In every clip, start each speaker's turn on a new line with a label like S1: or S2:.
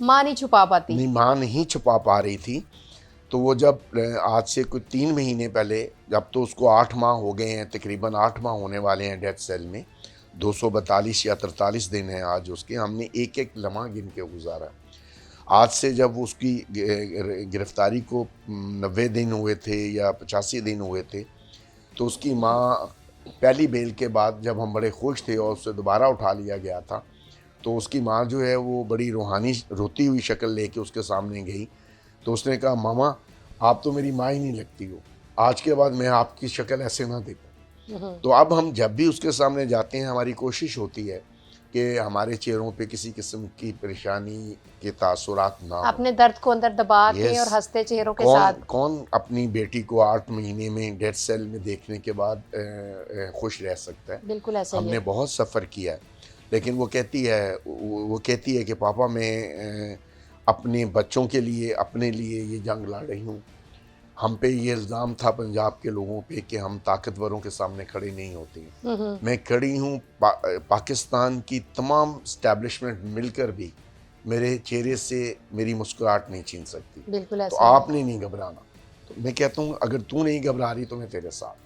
S1: ماں نہیں چھپا پاتی.
S2: نہیں، ماں نہیں چھپا پا رہی تھی. تو وہ جب آج سے کوئی 3 مہینے پہلے، جب تو اس کو 8 ماہ ہو گئے ہیں، تقریباً 8 ماہ ہونے والے ہیں ڈیتھ سیل میں، 242 یا 43 دن ہیں آج اس کے. ہم نے ایک ایک لمحہ گن کے گزارا. آج سے جب اس کی گرفتاری کو 90 دن ہوئے تھے یا 85 دن ہوئے تھے، تو اس کی ماں پہلی بیل کے بعد جب ہم بڑے خوش تھے اور اسے دوبارہ اٹھا لیا گیا تھا، تو اس کی ماں جو ہے وہ بڑی روحانی روتی ہوئی شکل لے کے اس کے سامنے گئی. تو اس نے کہا ماما آپ تو میری ماں ہی نہیں لگتی ہو، آج کے بعد میں آپ کی شکل ایسے نہ دیکھوں. تو اب ہم جب بھی اس کے سامنے جاتے ہیں، ہماری کوشش ہوتی ہے کہ ہمارے چہروں پہ کسی قسم کی پریشانی کے تاثرات نہ ہوں.
S1: اپنے درد کو اندر دبا کے اور ہنستے چہروں کے ساتھ.
S2: کون اپنی بیٹی کو 8 مہینے میں ڈیتھ سیل میں دیکھنے کے بعد خوش رہ سکتا ہے؟
S1: بالکل ایسا ہی
S2: ہم
S1: ہے.
S2: نے بہت سفر کیا ہے، لیکن وہ کہتی ہے کہ پاپا میں اپنے بچوں کے لیے، اپنے لیے یہ جنگ لڑ رہی ہوں. ہم پہ یہ الزام تھا پنجاب کے لوگوں پہ کہ ہم طاقتوروں کے سامنے کھڑے نہیں ہوتے. میں کھڑی ہوں. پاکستان کی تمام اسٹیبلشمنٹ مل کر بھی میرے چہرے سے میری مسکراہٹ نہیں چھین سکتی.
S1: بالکل ایسا
S2: تو آپ نے نہیں گھبرانا. تو میں کہتا ہوں اگر تو نہیں گھبرا رہی تو میں تیرے ساتھ.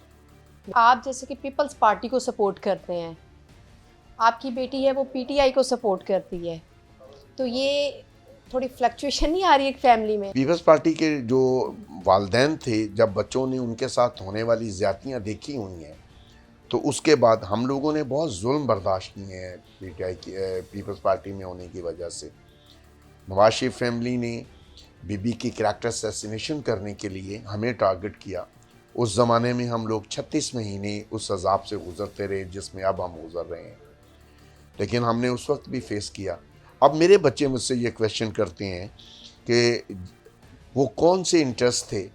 S1: آپ جیسے کہ پیپلز پارٹی کو سپورٹ کرتے ہیں، آپ کی بیٹی ہے وہ پی ٹی آئی کو سپورٹ کرتی ہے، تو یہ تھوڑی فلکچویشن نہیں آ رہی ایک فیملی میں؟
S2: پیپلز پارٹی کے جو والدین تھے، جب بچوں نے ان کے ساتھ ہونے والی زیادتیاں دیکھی ہوئی ہیں، تو اس کے بعد ہم لوگوں نے بہت ظلم برداشت کیے ہیں پی ٹی آئی کی پیپلز پارٹی میں ہونے کی وجہ سے. نواز شریف فیملی نے بی بی کی کریکٹر اسیسینیشن کرنے کے لیے ہمیں ٹارگٹ کیا. اس زمانے میں ہم لوگ 36 مہینے اس عذاب سے گزرتے رہے جس میں اب ہم گزر رہے ہیں، لیکن ہم نے اس وقت بھی فیس کیا. اب میرے بچے مجھ سے یہ کویشچن کرتے ہیں کہ وہ کون سے انٹرسٹ تھے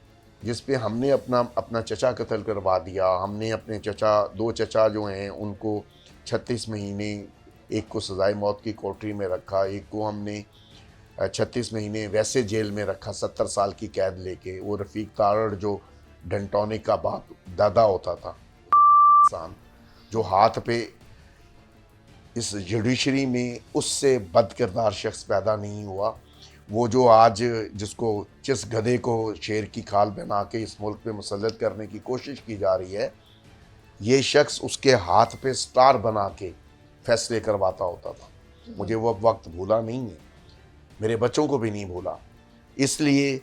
S2: جس پہ ہم نے اپنا چچا قتل کروا دیا. ہم نے اپنے دو چچا جو ہیں ان کو 36 مہینے، ایک کو سزائے موت کی کوٹری میں رکھا، ایک کو ہم نے 36 مہینے ویسے جیل میں رکھا 70 سال کی قید لے کے. وہ رفیق تارڑ جو ڈنٹونک کا باپ دادا ہوتا تھا، انسان جو ہاتھ پہ اس جوڈیشری میں اس سے بد کردار شخص پیدا نہیں ہوا. وہ جو آج جس گدھے کو شیر کی کھال بنا کے اس ملک پہ مسلط کرنے کی کوشش کی جا رہی ہے، یہ شخص اس کے ہاتھ پہ سٹار بنا کے فیصلے کرواتا ہوتا تھا. مجھے وہ وقت بھولا نہیں ہے، میرے بچوں کو بھی نہیں بھولا. اس لیے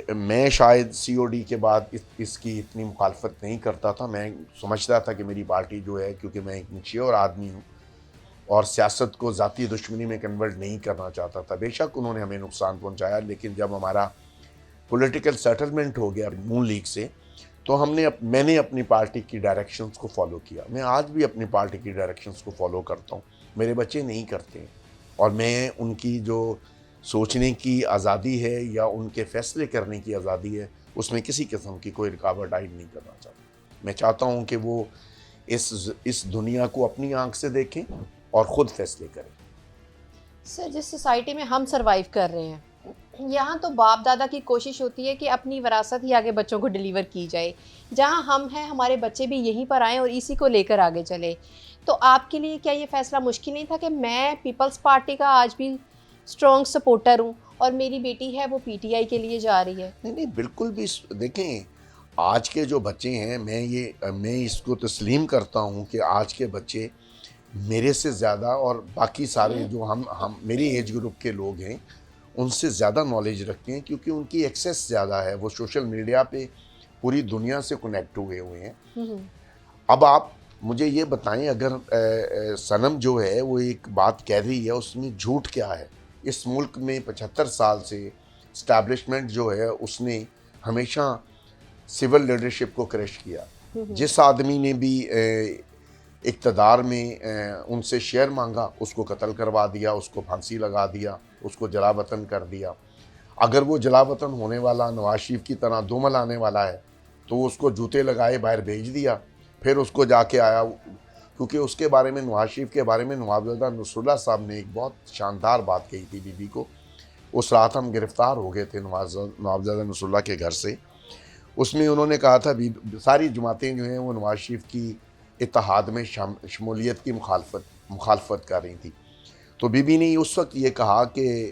S2: میں شاید سی او ڈی کے بعد اس کی اتنی مخالفت نہیں کرتا تھا. میں سمجھتا تھا کہ میری پارٹی جو ہے، کیونکہ میں ایک میچیور آدمی ہوں اور سیاست کو ذاتی دشمنی میں کنورٹ نہیں کرنا چاہتا تھا. بے شک انہوں نے ہمیں نقصان پہنچایا، لیکن جب ہمارا پولیٹیکل سیٹلمنٹ ہو گیا نون لیگ سے، تو میں نے اپنی پارٹی کی ڈائریکشنز کو فالو کیا. میں آج بھی اپنی پارٹی کی ڈائریکشنز کو فالو کرتا ہوں، میرے بچے نہیں کرتے. اور میں ان کی جو سوچنے کی آزادی ہے یا ان کے فیصلے کرنے کی آزادی ہے، اس میں کسی قسم کی کوئی رکاوٹ عائد نہیں کرنا چاہتا. میں چاہتا ہوں کہ وہ اس دنیا کو اپنی آنکھ سے دیکھیں اور خود فیصلے کریں.
S1: سر، جس سوسائٹی میں ہم سروائیو کر رہے ہیں، یہاں تو باپ دادا کی کوشش ہوتی ہے کہ اپنی وراثت ہی آگے بچوں کو ڈیلیور کی جائے. جہاں ہم ہیں ہمارے بچے بھی یہیں پر آئیں اور اسی کو لے کر آگے چلے. تو آپ کے لیے کیا یہ فیصلہ مشکل نہیں تھا کہ میں پیپلز پارٹی کا آج بھی اسٹرانگ سپورٹر ہوں اور میری بیٹی ہے وہ پی ٹی آئی کے لیے جا رہی ہے؟
S2: نہیں بالکل بھی. دیکھیں آج کے جو بچے ہیں، میں اس کو تسلیم کرتا ہوں کہ آج کے بچے میرے سے زیادہ اور باقی سارے جو ہم میری ایج گروپ کے لوگ ہیں ان سے زیادہ نالج رکھتے ہیں، کیونکہ ان کی ایکسیس زیادہ ہے. وہ سوشل میڈیا پہ پوری دنیا سے کنیکٹ ہوئے ہیں. اب آپ مجھے یہ بتائیں، اگر صنم جو ہے وہ ایک بات کہہ رہی ہے، اس میں جھوٹ کیا ہے؟ اس ملک میں 75 سال سے اسٹیبلشمنٹ جو ہے اس نے ہمیشہ سول لیڈرشپ کو کریش کیا. جس آدمی نے بھی اقتدار میں ان سے شیئر مانگا اس کو قتل کروا دیا، اس کو پھانسی لگا دیا، اس کو جلا وطن کر دیا. اگر وہ جلا وطن ہونے والا نواز شریف کی طرح دومل آنے والا ہے تو اس کو جوتے لگائے باہر بھیج دیا. پھر اس کو جا کے آیا، کیونکہ اس کے بارے میں نواز شریف کے بارے میں نوابزادہ نصر اللہ صاحب نے ایک بہت شاندار بات کہی تھی بی بی کو. اس رات ہم گرفتار ہو گئے تھے نوابزادہ نصر اللہ کے گھر سے. اس میں انہوں نے کہا تھا ساری جماعتیں جو ہیں وہ نواز شریف کی اتحاد میں شمولیت کی مخالفت کر رہی تھی. تو بی بی نے اس وقت یہ کہا کہ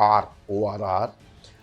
S2: ORR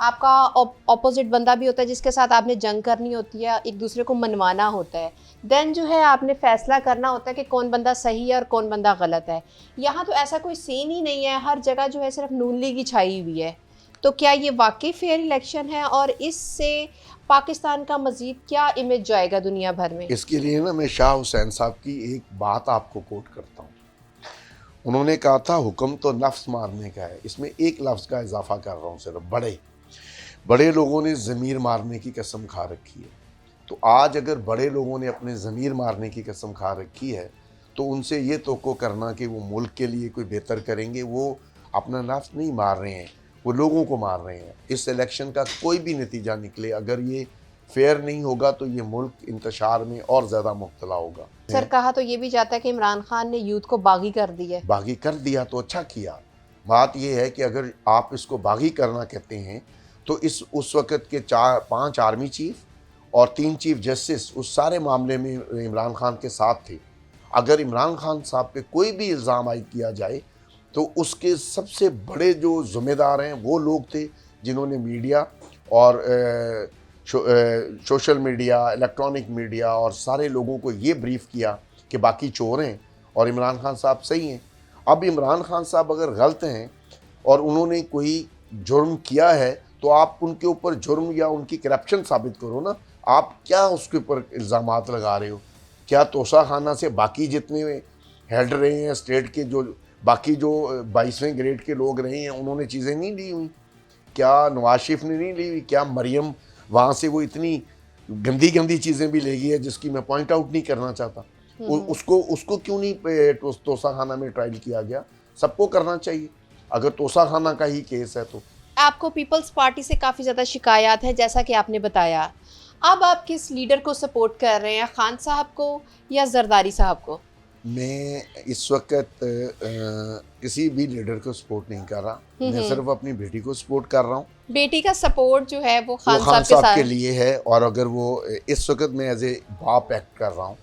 S1: آپ کا اپوزٹ بندہ بھی ہوتا ہے جس کے ساتھ آپ نے جنگ کرنی ہوتی ہے, ایک دوسرے کو منوانا ہوتا ہے, دین جو ہے آپ نے فیصلہ کرنا ہوتا ہے کہ کون بندہ صحیح ہے اور کون بندہ غلط ہے. یہاں تو ایسا کوئی سین ہی نہیں ہے, ہر جگہ جو ہے صرف نون لیگ ہی چھائی ہوئی ہے. تو کیا یہ واقعی فیئر الیکشن ہے, اور اس سے پاکستان کا مزید کیا امیج جائے گا دنیا بھر میں؟
S2: اس کے لیے نا میں شاہ حسین صاحب کی ایک بات آپ کو کوٹ کرتا ہوں. انہوں نے کہا تھا حکم تو نفس مارنے کا ہے, اس میں ایک لفظ کا اضافہ کر رہا ہوں صرف, بڑے لوگوں نے ضمیر مارنے کی قسم کھا رکھی ہے. تو آج اگر بڑے لوگوں نے اپنے ضمیر مارنے کی قسم کھا رکھی ہے تو ان سے یہ توقع کرنا کہ وہ ملک کے لیے کوئی بہتر کریں گے, وہ اپنا نفس نہیں مار رہے ہیں, وہ لوگوں کو مار رہے ہیں. اس الیکشن کا کوئی بھی نتیجہ نکلے, اگر یہ فیئر نہیں ہوگا تو یہ ملک انتشار میں اور زیادہ مبتلا ہوگا.
S1: سر کہا تو یہ بھی جاتا ہے کہ عمران خان نے یوتھ کو باغی کر دی ہے.
S2: باغی کر دیا تو اچھا کیا. بات یہ ہے کہ اگر آپ اس کو باغی کرنا کہتے ہیں تو اس وقت کے 5 آرمی چیف اور 3 چیف جسٹس اس سارے معاملے میں عمران خان کے ساتھ تھے. اگر عمران خان صاحب پہ کوئی بھی الزام عائد کیا جائے تو اس کے سب سے بڑے جو ذمہ دار ہیں وہ لوگ تھے جنہوں نے میڈیا اور سوشل میڈیا, الیکٹرانک میڈیا اور سارے لوگوں کو یہ بریف کیا کہ باقی چور ہیں اور عمران خان صاحب صحیح ہیں. اب عمران خان صاحب اگر غلط ہیں اور انہوں نے کوئی جرم کیا ہے تو آپ ان کے اوپر جرم یا ان کی کرپشن ثابت کرو نا. آپ کیا اس کے اوپر الزامات لگا رہے ہو؟ کیا توسہ خانہ سے باقی جتنے ہیڈ رہے ہیں اسٹیٹ کے, جو باقی جو 22ویں گریڈ کے لوگ رہے ہیں, انہوں نے چیزیں نہیں لی ہوئی؟ کیا نواز شریف نے نہیں لی ہوئی؟ کیا مریم وہاں سے وہ اتنی گندی چیزیں بھی لے گئی ہے جس کی میں پوائنٹ آؤٹ نہیں کرنا چاہتا. اس کو کیوں نہیں توسہ خانہ میں ٹرائل کیا گیا؟ سب کو کرنا چاہیے اگر توسہ خانہ کا ہی کیس ہے تو.
S1: آپ کو پیپلز پارٹی سے کافی زیادہ شکایات ہیں جیسا کہ آپ نے بتایا. اب آپ کس لیڈر کو سپورٹ کر رہے ہیں, خان صاحب کو یا زرداری صاحب کو؟
S2: میں اس وقت کسی بھی لیڈر کو سپورٹ نہیں کر رہا, میں صرف اپنی بیٹی کو سپورٹ کر رہا ہوں.
S1: بیٹی کا سپورٹ جو ہے وہ
S2: خان
S1: خان
S2: صاحب کے لیے ہے, اور اگر وہ اس وقت میں ایز اے باپ ایکٹ کر رہا ہوں,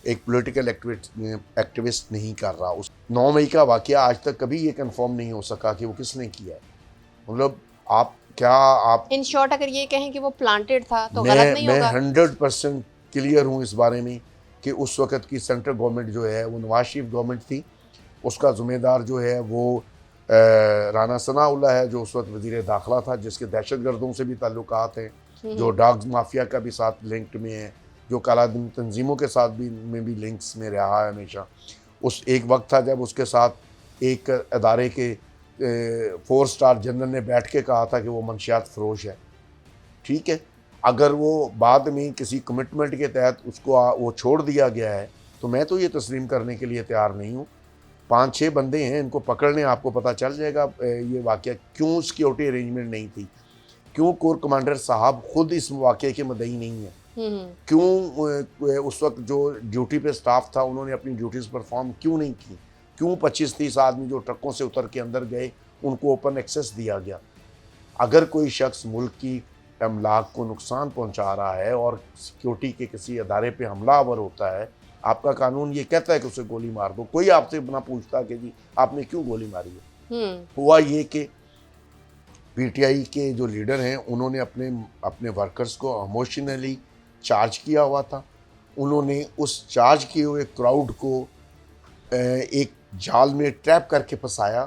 S2: ایک پولیٹیکل ایکٹیوسٹ نہیں کر رہا. 9 مئی کا واقعہ آج تک کبھی یہ کنفرم نہیں ہو سکا کہ وہ کس نے کیا ہے. مطلب آپ
S1: ان شارٹ اگر یہ کہیں کہ وہ پلانٹڈ تھا تو غلط نہیں ہوگا؟
S2: میں 100% کلیئر ہوں اس بارے میں کہ اس وقت کی سینٹرل گورنمنٹ جو ہے وہ نواز شریف گورنمنٹ تھی. اس کا ذمہ دار جو ہے وہ رانا ثناء اللہ ہے, جو اس وقت وزیر داخلہ تھا, جس کے دہشت گردوں سے بھی تعلقات ہیں, جو ڈاگز مافیا کا بھی ساتھ لنکڈ میں ہے, جو کالا دن تنظیموں کے ساتھ بھی لنکس میں رہا ہے ہمیشہ. اس ایک وقت تھا جب اس کے ساتھ ایک ادارے کے 4 اسٹار جنرل نے بیٹھ کے کہا تھا کہ وہ منشیات فروش ہے. ٹھیک ہے, اگر وہ بعد میں کسی کمٹمنٹ کے تحت اس کو وہ چھوڑ دیا گیا ہے تو میں تو یہ تسلیم کرنے کے لیے تیار نہیں ہوں. 5-6 بندے ہیں, ان کو پکڑ لیں, آپ کو پتہ چل جائے گا یہ واقعہ کیوں سیکیورٹی ارینجمنٹ نہیں تھی, کیوں کور کمانڈر صاحب خود اس واقعے کے مدعی نہیں ہیں, کیوں اس وقت جو ڈیوٹی پہ سٹاف تھا انہوں نے اپنی ڈیوٹیز پرفارم کیوں نہیں کی, کیوں 25-30 آدمی جو ٹرکوں سے اتر کے اندر گئے ان کو اوپن ایکسیس دیا گیا. اگر کوئی شخص ملک کی املاک کو نقصان پہنچا رہا ہے اور سیکیورٹی کے کسی ادارے پہ حملہ آور ہوتا ہے, آپ کا قانون یہ کہتا ہے کہ اسے گولی مار دو. کوئی آپ سے نہ پوچھتا کہ جی آپ نے کیوں گولی ماری ہے. ہوا یہ کہ پی ٹی آئی کے جو لیڈر ہیں انہوں نے اپنے ورکرز کو ایموشنلی چارج کیا ہوا تھا. انہوں نے اس چارج کیے ہوئے کراؤڈ کو ایک جال میں ٹریپ کر کے پھنسایا.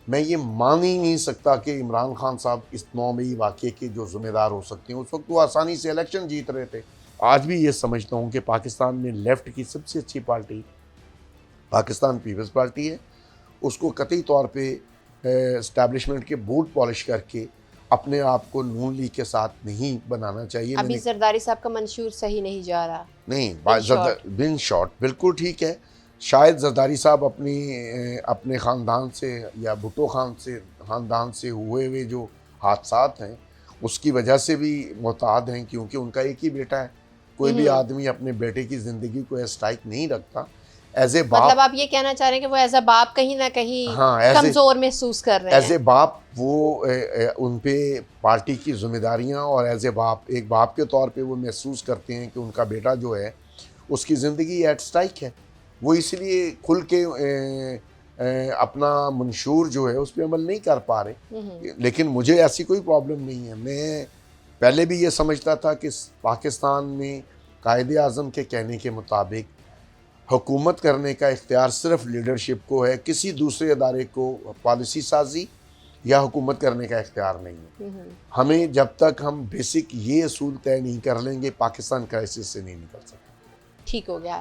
S2: میں یہ مان ہی نہیں سکتا کہ عمران خان صاحب اس 9 مئی واقعے کے جو ذمہ دار ہو سکتے ہیں. اس وقت وہ آسانی سے الیکشن جیت رہے تھے. آج بھی یہ سمجھتا ہوں کہ پاکستان میں لیفٹ کی سب سے اچھی پارٹی پاکستان پیپلز پارٹی ہے. اس کو قطعی طور پہ اسٹیبلشمنٹ کے بوٹ پالش کر کے اپنے آپ کو نون لیگ کے ساتھ نہیں بنانا چاہیے.
S1: ابھی زرداری صاحب کا منشور صحیح نہیں جا رہا. نہیں,
S2: بن شارٹ بالکل ٹھیک ہے. شاید زرداری صاحب اپنے خاندان سے یا بھٹو خاندان سے ہوئے جو حادثات ہیں اس کی وجہ سے بھی محتاط ہیں, کیونکہ ان کا ایک ہی بیٹا ہے. کوئی بھی آدمی اپنے بیٹے کی زندگی کو اسٹرائک نہیں رکھتا. ایز اے باپ,
S1: مطلب آپ یہ کہنا چاہ رہے ہیں کہ وہ ایز اے باپ کہیں نہ کہیں کمزور محسوس کر رہے ہیں.
S2: ایز اے باپ وہ ان پہ پارٹی کی ذمہ داریاں, اور ایز اے باپ ایک باپ کے طور پہ وہ محسوس کرتے ہیں کہ ان کا بیٹا جو ہے اس کی زندگی ایٹ اسٹرائک ہے. وہ اس لیے کھل کے اپنا منشور جو ہے اس پہ عمل نہیں کر پا رہے. لیکن مجھے ایسی کوئی پرابلم نہیں ہے. میں پہلے بھی یہ سمجھتا تھا کہ پاکستان میں قائد اعظم کے کہنے کے مطابق حکومت کرنے کا اختیار صرف لیڈرشپ کو ہے, کسی دوسرے ادارے کو پالیسی سازی یا حکومت کرنے کا اختیار نہیں ہے. ہمیں جب تک ہم بیسک یہ اصول طے نہیں کر لیں گے پاکستان کرائسس سے نہیں نکل سکتے.
S1: ٹھیک ہو گیا.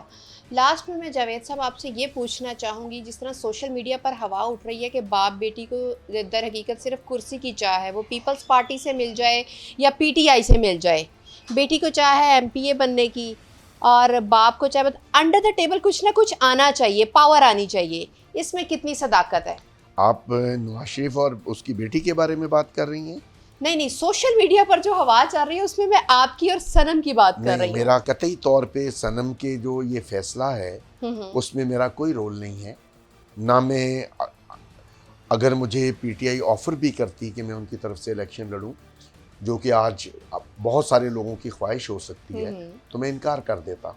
S1: لاسٹ میں جاوید صاحب آپ سے یہ پوچھنا چاہوں گی, جس طرح سوشل میڈیا پر ہوا اٹھ رہی ہے کہ باپ بیٹی کو در حقیقت صرف کرسی کی چاہ ہے, وہ پیپلز پارٹی سے مل جائے یا پی ٹی آئی سے مل جائے. بیٹی کو چاہ ہے ایم پی اے بننے کی اور باپ کو چاہے انڈر دا ٹیبل کچھ نہ کچھ آنا چاہیے, پاور آنی چاہیے. اس میں کتنی صداقت ہے؟
S2: آپ نواز شریف اور اس کی بیٹی کے بارے میں بات کر رہی ہیں؟
S1: نہیں, سوشل میڈیا پر جو ہوا چل رہی ہے اس میں آپ کی اور صنم کی بات کر رہی ہوں.
S2: میرا قطعی طور پہ صنم کے جو یہ فیصلہ ہے اس میں میرا کوئی رول نہیں ہے. نہ میں, اگر مجھے پی ٹی آئی آفر بھی کرتی کہ میں ان کی طرف سے الیکشن لڑوں, جو کہ آج بہت سارے لوگوں کی خواہش ہو سکتی ہے, تو میں انکار کر دیتا.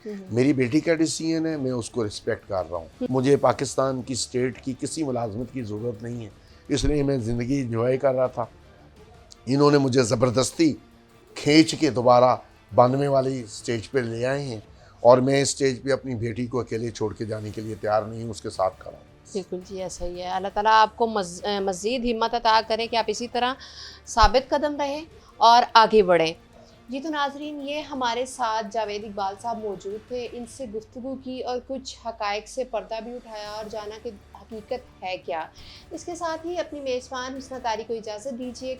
S2: میری بیٹی کا ڈیسیژن ہے, میں اس کو رسپیکٹ کر رہا ہوں. مجھے پاکستان کی اسٹیٹ کی کسی ملازمت کی ضرورت نہیں ہے, اس لیے میں زندگی انجوائے کر رہا تھا. انہوں نے مجھے زبردستی کھینچ کے دوبارہ 92 والی اسٹیج پہ لے آئے ہیں, اور میں اسٹیج پہ اپنی بیٹی کو اکیلے چھوڑ کے جانے کے لیے تیار نہیں ہوں, اس کے ساتھ کھڑا ہوں.
S1: بالکل جی, ایسا ہی ہے. اللہ تعالیٰ آپ کو مزید ہمت عطا کرے کہ آپ اسی طرح ثابت قدم رہیں اور آگے بڑھیں. جی تو ناظرین, یہ ہمارے ساتھ جاوید اقبال صاحب موجود تھے. ان سے گفتگو کی اور کچھ حقائق سے پردہ بھی اٹھایا اور جانا کہ حقیقت ہے کیا. اس کے ساتھ ہی اپنی میزبان حسنہ طاری کو اجازت دیجیے.